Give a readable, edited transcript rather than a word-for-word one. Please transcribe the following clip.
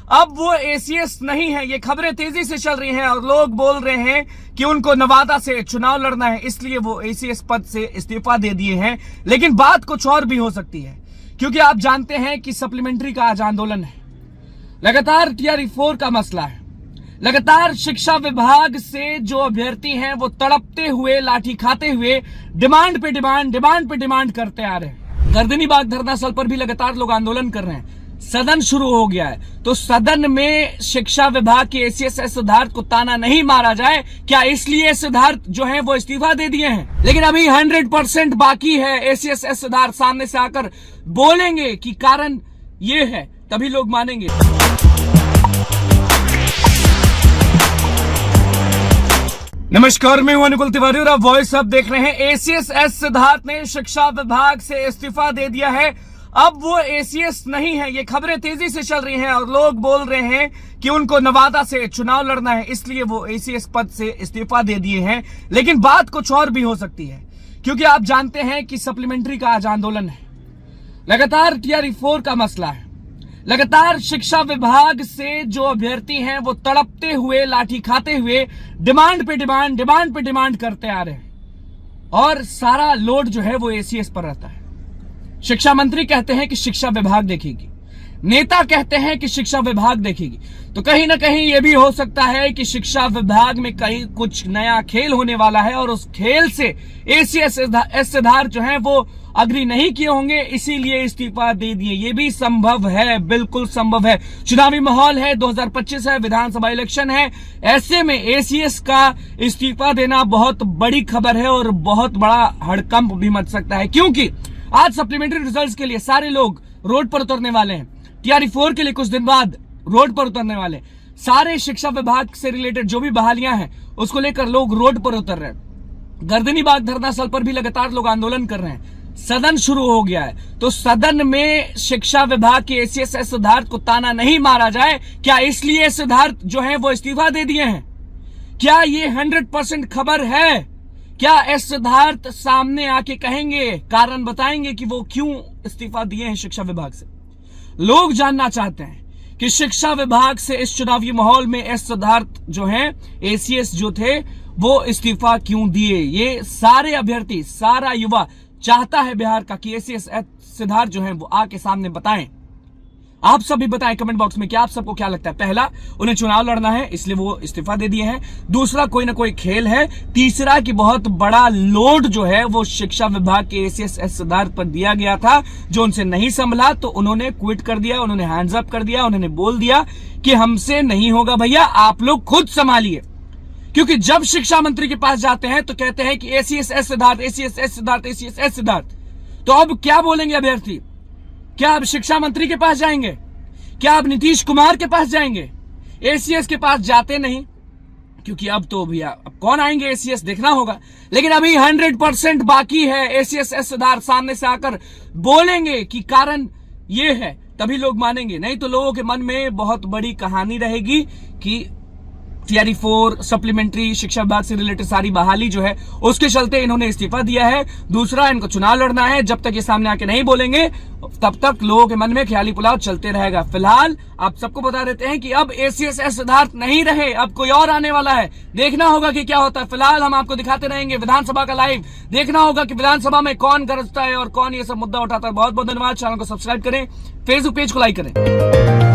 अब वो एसीएस नहीं है। ये खबरें तेजी से चल रही हैं और लोग बोल रहे हैं कि उनको नवादा से चुनाव लड़ना है, इसलिए वो एसीएस पद से इस्तीफा दे दिए हैं। लेकिन बात कुछ और भी हो सकती है, क्योंकि आप जानते हैं कि सप्लीमेंट्री का आज आंदोलन है, लगातार टीआरई 4 का मसला है, लगातार शिक्षा विभाग से जो अभ्यर्थी हैं वो तड़पते हुए, लाठी खाते हुए डिमांड पे डिमांड करते आ रहे हैं। गर्दनीबाग धरना स्थल पर भी लगातार लोग आंदोलन कर रहे हैं। सदन शुरू हो गया है, तो सदन में शिक्षा विभाग के एसीएस सिद्धार्थ को ताना नहीं मारा जाए क्या, इसलिए सिद्धार्थ जो है वो इस्तीफा दे दिए हैं। लेकिन अभी 100% बाकी है। एसीएस सिद्धार्थ सामने से आकर बोलेंगे कि कारण ये है, तभी लोग मानेंगे। नमस्कार, मैं हूं अनुकुल तिवारी और आप वॉइस अब देख रहे हैं। एसीएस सिद्धार्थ ने शिक्षा विभाग से इस्तीफा दे दिया है। अब वो एसीएस नहीं है। ये खबरें तेजी से चल रही हैं और लोग बोल रहे हैं कि उनको नवादा से चुनाव लड़ना है, इसलिए वो एसीएस पद से इस्तीफा दे दिए हैं। लेकिन बात कुछ और भी हो सकती है, क्योंकि आप जानते हैं कि सप्लीमेंट्री का आज आंदोलन है, लगातार टीआरई 4 का मसला है, लगातार शिक्षा विभाग से जो अभ्यर्थी हैं वो तड़पते हुए, लाठी खाते हुए डिमांड पे डिमांड करते आ रहे हैं और सारा लोड जो है वो एसीएस पर रहता है। शिक्षा मंत्री कहते हैं कि शिक्षा विभाग देखेगी, नेता कहते हैं कि शिक्षा विभाग देखेगी, तो कहीं ना कहीं ये भी हो सकता है कि शिक्षा विभाग में कहीं कुछ नया खेल होने वाला है और उस खेल से एसीएस सिद्धार्थ जो है वो अग्री नहीं किए होंगे, इसीलिए इस्तीफा दे दिए। ये भी संभव है, बिल्कुल संभव है। चुनावी माहौल है, 2025 है, विधानसभा इलेक्शन है, ऐसे में एसीएस का इस्तीफा देना बहुत बड़ी खबर है और बहुत बड़ा हड़कंप भी मच सकता है, क्योंकि आज सप्लीमेंट्री रिजल्ट्स के लिए सारे लोग रोड पर उतरने वाले हैं। टीआरई 4 के लिए कुछ दिन बाद रोड पर उतरने वाले, सारे शिक्षा विभाग से रिलेटेड जो भी बहालियां हैं उसको लेकर लोग रोड पर उतर रहे हैं। गर्दनीबाग धरना स्थल पर भी लगातार लोग आंदोलन कर रहे हैं। सदन शुरू हो गया है, तो सदन में शिक्षा विभाग के एसीएस सिद्धार्थ को ताना नहीं मारा जाए क्या, इसलिए सिद्धार्थ जो है वो इस्तीफा दे दिए हैं। क्या ये 100% खबर है? क्या एस सिद्धार्थ सामने आके कहेंगे, कारण बताएंगे कि वो क्यों इस्तीफा दिए हैं शिक्षा विभाग से? लोग जानना चाहते हैं कि शिक्षा विभाग से इस चुनावी माहौल में एस सिद्धार्थ जो हैं, एसीएस जो थे, वो इस्तीफा क्यों दिए। ये सारे अभ्यर्थी, सारा युवा चाहता है बिहार का कि एसीएस सिद्धार्थ जो है वो आके सामने बताएं। आप सब भी बताएं कमेंट बॉक्स में कि आप सबको क्या लगता है। पहला, उन्हें चुनाव लड़ना है इसलिए वो इस्तीफा दे दिए हैं। दूसरा, कोई ना कोई खेल है। तीसरा, कि बहुत बड़ा लोड जो है वो शिक्षा विभाग के एसीएस सिद्धार्थ पर दिया गया था, जो उनसे नहीं संभला तो उन्होंने क्विट कर दिया, उन्होंने हैंड्स अप कर दिया, उन्होंने बोल दिया कि हमसे नहीं होगा भैया, आप लोग खुद संभालिए। क्योंकि जब शिक्षा मंत्री के पास जाते हैं तो कहते हैं कि ACS Siddharth, ACS Siddharth, ACS Siddharth. तो अब क्या बोलेंगे अभ्यर्थी? क्या अब शिक्षा मंत्री के पास जाएंगे? क्या अब नीतीश कुमार के पास जाएंगे? एसीएस के पास जाते नहीं, क्योंकि अब तो भैया अब कौन आएंगे, एसीएस देखना होगा। लेकिन अभी 100% बाकी है। एसीएस सिद्धार्थ सामने से आकर बोलेंगे कि कारण ये है, तभी लोग मानेंगे, नहीं तो लोगों के मन में बहुत बड़ी कहानी रहेगी कि टीआरई 4 सप्लीमेंट्री शिक्षा विभाग से रिलेटेड सारी बहाली जो है उसके चलते इन्होंने इस्तीफा दिया है। दूसरा, इनको चुनाव लड़ना है। जब तक ये सामने आके नहीं बोलेंगे तब तक लोगों के मन में ख्याली पुलाव चलते रहेगा। फिलहाल आप सबको बता देते हैं कि अब एसीएस सिद्धार्थ नहीं रहे, अब कोई और आने वाला है। देखना होगा कि क्या होता है। फिलहाल हम आपको दिखाते रहेंगे विधानसभा का लाइव। देखना होगा कि विधानसभा में कौन गरजता है और कौन ये सब मुद्दा उठाता है। बहुत बहुत धन्यवाद। चैनल को सब्सक्राइब करें, फेसबुक पेज को लाइक करें।